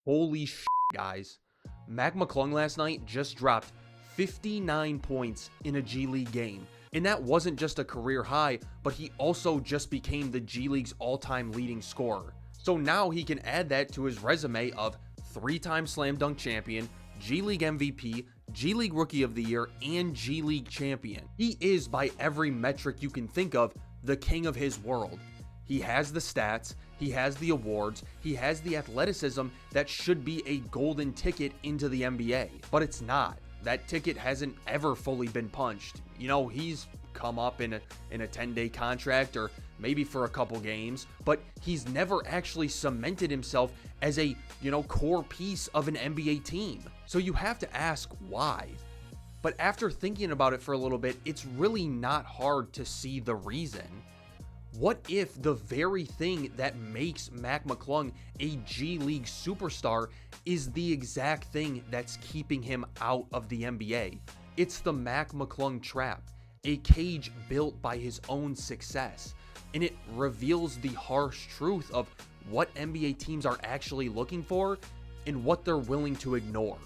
Holy shit, guys. Mac McClung last night just dropped 59 points in a G League game. And that wasn't just a career high, but he also just became the G League's all-time leading scorer. So now he can add that to his resume of 3-time slam dunk champion, G League MVP, G League Rookie of the Year, and G League champion. He is, by every metric you can think of, the king of his world. He has the stats, he has the awards, he has the athleticism that should be a golden ticket into the NBA, but it's not. That ticket hasn't ever fully been punched. You know, he's come up in a 10-day contract or maybe for a couple games, but he's never actually cemented himself as a, core piece of an NBA team. So you have to ask why. But after thinking about it for a little bit, it's really not hard to see the reason. What if the very thing that makes Mac McClung a G League superstar is the exact thing that's keeping him out of the NBA? It's the Mac McClung Trap, a cage built by his own success. And it reveals the harsh truth of what NBA teams are actually looking for and what they're willing to ignore.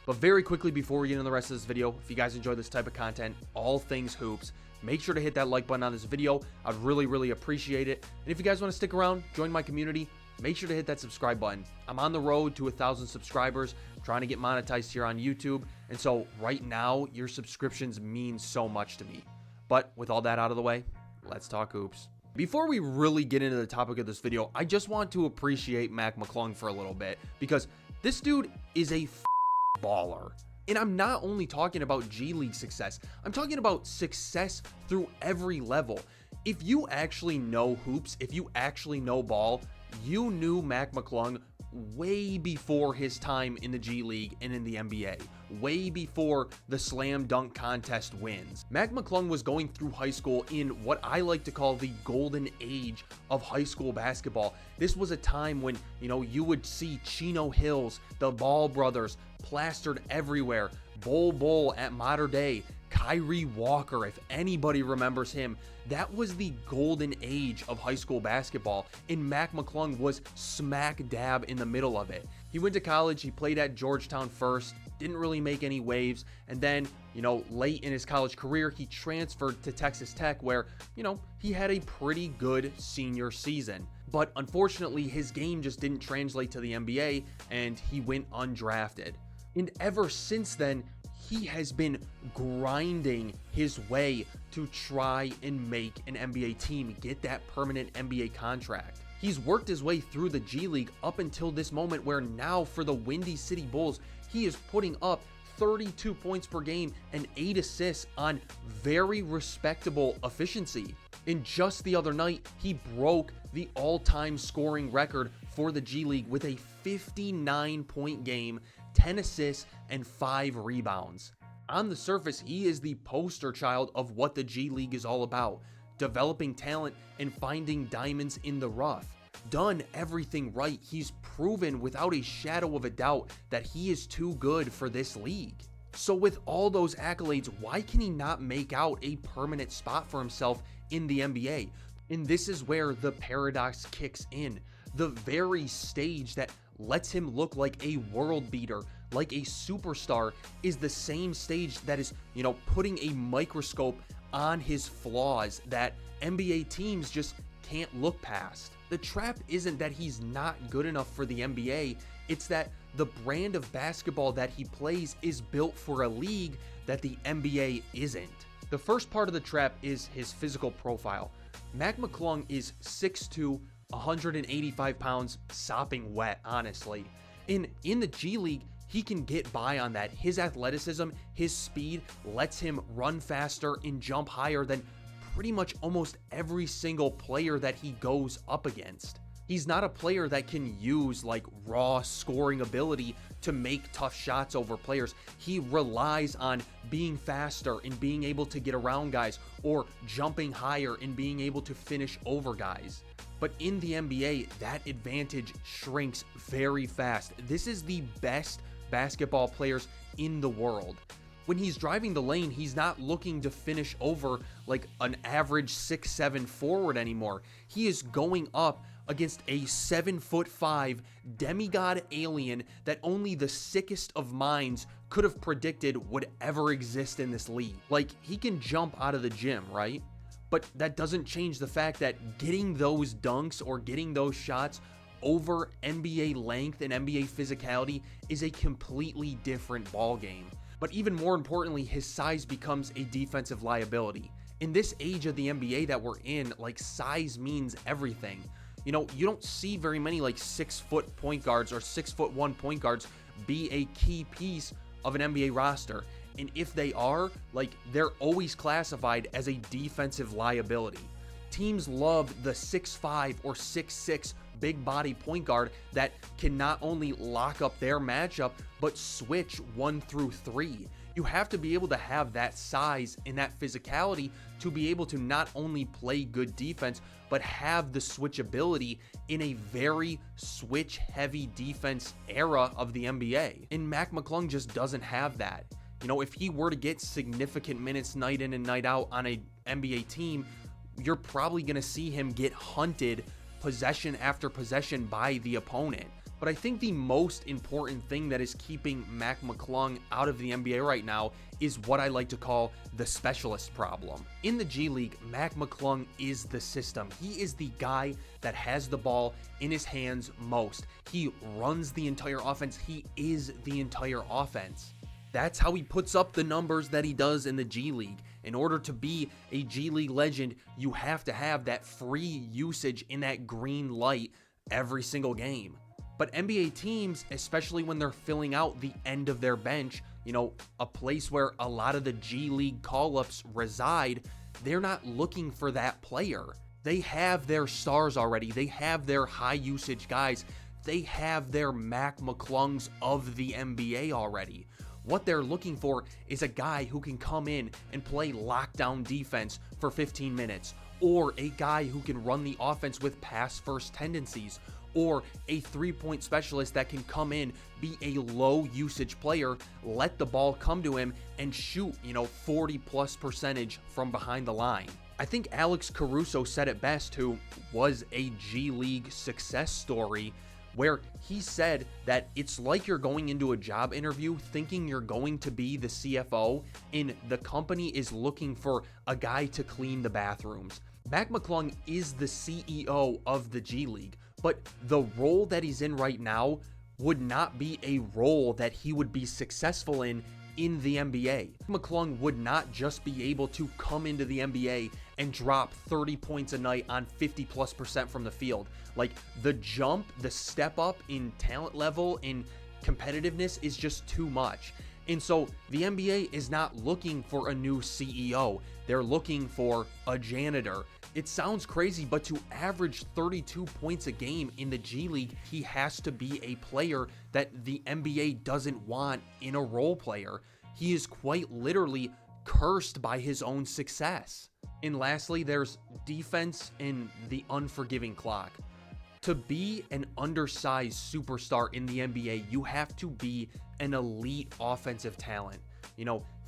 But very quickly before we get into the rest of this video, if you guys enjoy this type of content, all things hoops, make sure to hit that like button on this video. I'd really appreciate it. And if you guys want to stick around, join my community, make sure to hit that subscribe button. I'm on the road to 1,000 subscribers, trying to get monetized here on YouTube. And so right now, your subscriptions mean so much to me. But with all that out of the way, let's talk hoops. Before we really get into the topic of this video, I just want to appreciate Mac McClung for a little bit because this dude is a baller. And I'm not only talking about G League success, I'm talking about success through every level. If you actually know hoops, if you actually know ball, you knew Mac McClung way before his time in the G League and in the NBA, way before the slam dunk contest wins. Mac McClung was going through high school in what I like to call the golden age of high school basketball. This was a time when, you would see Chino Hills, the Ball brothers plastered everywhere, Bol at Mater Dei, Kyrie Walker, if anybody remembers him. That was the golden age of high school basketball, and Mac McClung was smack dab in the middle of it. He went to college, he played at Georgetown first, didn't really make any waves, and then, late in his college career, he transferred to Texas Tech where, he had a pretty good senior season. But unfortunately, his game just didn't translate to the NBA, and he went undrafted. And ever since then, he has been grinding his way to try and make an NBA team, get that permanent NBA contract. He's worked his way through the G League up until this moment where now for the Windy City Bulls, he is putting up 32 points per game and 8 assists on very respectable efficiency. And just the other night, he broke the all-time scoring record for the G League with a 59-point game, 10 assists, and 5 rebounds. On the surface, he is the poster child of what the G League is all about, developing talent and finding diamonds in the rough. Done everything right, he's proven without a shadow of a doubt that he is too good for this league. So with all those accolades, why can he not make out a permanent spot for himself in the NBA? And this is where the paradox kicks in. The very stage that lets him look like a world beater, like a superstar, is the same stage that is, putting a microscope on his flaws that NBA teams just can't look past. The trap isn't that he's not good enough for the NBA, it's that the brand of basketball that he plays is built for a league that the NBA isn't. The first part of the trap is his physical profile. Mac McClung is 6'2", 185 pounds, sopping wet, honestly. In the G League, he can get by on that. His athleticism, his speed lets him run faster and jump higher than pretty much almost every single player that he goes up against. He's not a player that can use like raw scoring ability to make tough shots over players. He relies on being faster and being able to get around guys or jumping higher and being able to finish over guys. But in the NBA, that advantage shrinks very fast. This is the best basketball players in the world. When he's driving the lane, he's not looking to finish over like an average 6'7" forward anymore. He is going up against a 7'5" demigod alien that only the sickest of minds could have predicted would ever exist in this league. Like, he can jump out of the gym, right? But that doesn't change the fact that getting those dunks or getting those shots over NBA length and NBA physicality is a completely different ballgame. But even more importantly, his size becomes a defensive liability. In this age of the NBA that we're in, like, size means everything. You know, you don't see very many like 6-foot point guards or 6'1" point guards be a key piece of an NBA roster. And if they are, like, they're always classified as a defensive liability. Teams love the 6'5" or 6'6" big body point guard that can not only lock up their matchup, but switch 1 through 3. You have to be able to have that size and that physicality to be able to not only play good defense, but have the switchability in a very switch-heavy defense era of the NBA. And Mac McClung just doesn't have that. You know, if he were to get significant minutes night in and night out on an NBA team, you're probably going to see him get hunted possession after possession by the opponent. But I think the most important thing that is keeping Mac McClung out of the NBA right now is what I like to call the specialist problem. In the G League, Mac McClung is the system. He is the guy that has the ball in his hands most. He runs the entire offense. He is the entire offense. That's how he puts up the numbers that he does in the G League. In order to be a G League legend, you have to have that free usage in that green light every single game. But NBA teams, especially when they're filling out the end of their bench, you know, a place where a lot of the G League call-ups reside, they're not looking for that player. They have their stars already. They have their high usage guys. They have their Mac McClungs of the NBA already. What they're looking for is a guy who can come in and play lockdown defense for 15 minutes, or a guy who can run the offense with pass-first tendencies, or a three-point specialist that can come in, be a low-usage player, let the ball come to him, and shoot, 40+% from behind the line. I think Alex Caruso said it best, who was a G League success story, where he said that it's like you're going into a job interview thinking you're going to be the CFO and the company is looking for a guy to clean the bathrooms. Mac McClung is the CEO of the G League, but the role that he's in right now would not be a role that he would be successful in the NBA. McClung would not just be able to come into the NBA and drop 30 points a night on 50+% from the field. Like, the jump, the step up in talent level, in competitiveness is just too much. And so the NBA is not looking for a new CEO. They're looking for a janitor. It sounds crazy, but to average 32 points a game in the G League, he has to be a player that the NBA doesn't want in a role player. He is quite literally cursed by his own success. And lastly, there's defense and the unforgiving clock. To be an undersized superstar in the NBA, you have to be an elite offensive talent.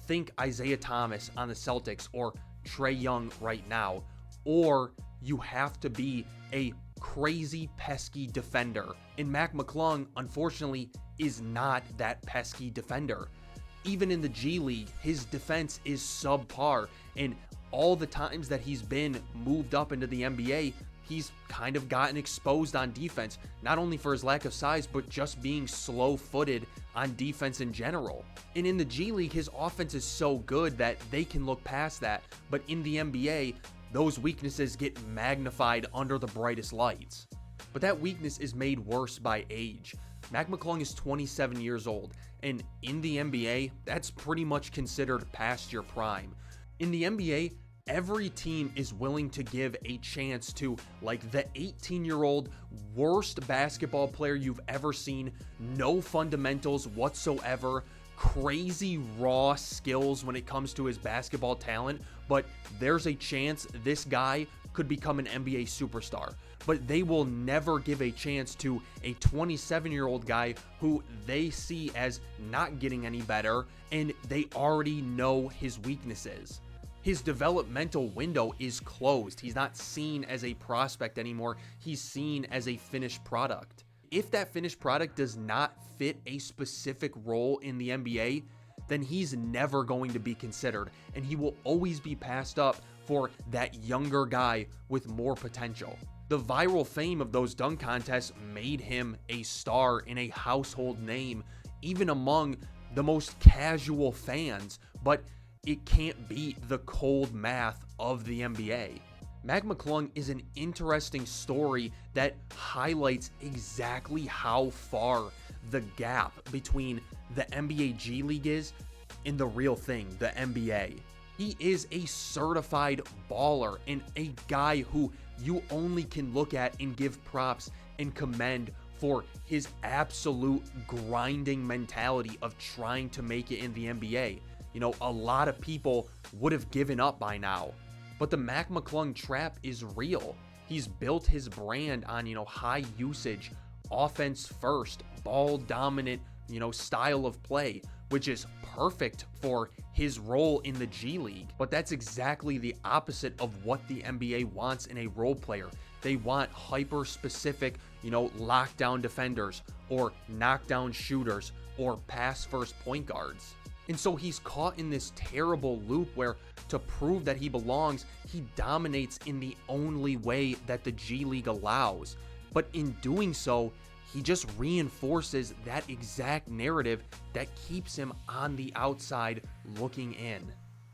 Think Isaiah Thomas on the Celtics or Trae Young right now. Or you have to be a crazy pesky defender. And Mac McClung, unfortunately, is not that pesky defender. Even in the G League, his defense is subpar. And all the times that he's been moved up into the NBA, he's kind of gotten exposed on defense, not only for his lack of size, but just being slow-footed on defense in general. And in the G League, his offense is so good that they can look past that. But in the NBA, those weaknesses get magnified under the brightest lights. But that weakness is made worse by age. Mac McClung is 27 years old, and in the NBA, that's pretty much considered past your prime. In the NBA, every team is willing to give a chance to, like, the 18-year-old worst basketball player you've ever seen, no fundamentals whatsoever, crazy raw skills when it comes to his basketball talent, but there's a chance this guy could become an NBA superstar. But they will never give a chance to a 27-year-old guy who they see as not getting any better, and they already know his weaknesses. His developmental window is closed. He's not seen as a prospect anymore. He's seen as a finished product. If that finished product does not fit a specific role in the NBA, then he's never going to be considered, and he will always be passed up for that younger guy with more potential. The viral fame of those dunk contests made him a star and a household name, even among the most casual fans, but it can't beat the cold math of the NBA. Mac McClung is an interesting story that highlights exactly how far the gap between the NBA G League is and the real thing, the NBA. He is a certified baller and a guy who you only can look at and give props and commend for his absolute grinding mentality of trying to make it in the NBA. You know, a lot of people would have given up by now, but the Mac McClung Trap is real. He's built his brand on, high usage, offense first, ball dominant, style of play, which is perfect for his role in the G League. But that's exactly the opposite of what the NBA wants in a role player. They want hyper specific, lockdown defenders or knockdown shooters or pass first point guards. And so he's caught in this terrible loop where, to prove that he belongs, he dominates in the only way that the G League allows. But in doing so, he just reinforces that exact narrative that keeps him on the outside looking in.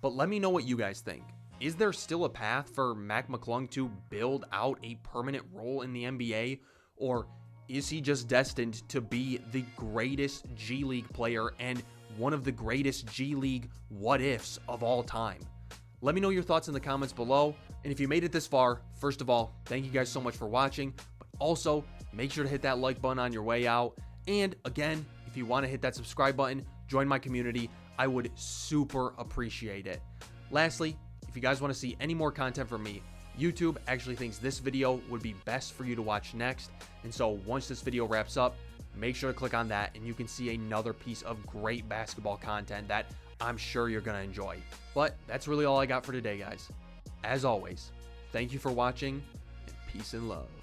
But let me know what you guys think. Is there still a path for Mac McClung to build out a permanent role in the NBA? Or is he just destined to be the greatest G League player and one of the greatest G League what-ifs of all time? Let me know your thoughts in the comments below. And if you made it this far, first of all, thank you guys so much for watching. But also, make sure to hit that like button on your way out. And again, if you want to hit that subscribe button, join my community. I would super appreciate it. Lastly, if you guys want to see any more content from me, YouTube actually thinks this video would be best for you to watch next. And so once this video wraps up, make sure to click on that and you can see another piece of great basketball content that I'm sure you're going to enjoy. But that's really all I got for today, guys. As always, thank you for watching, and peace and love.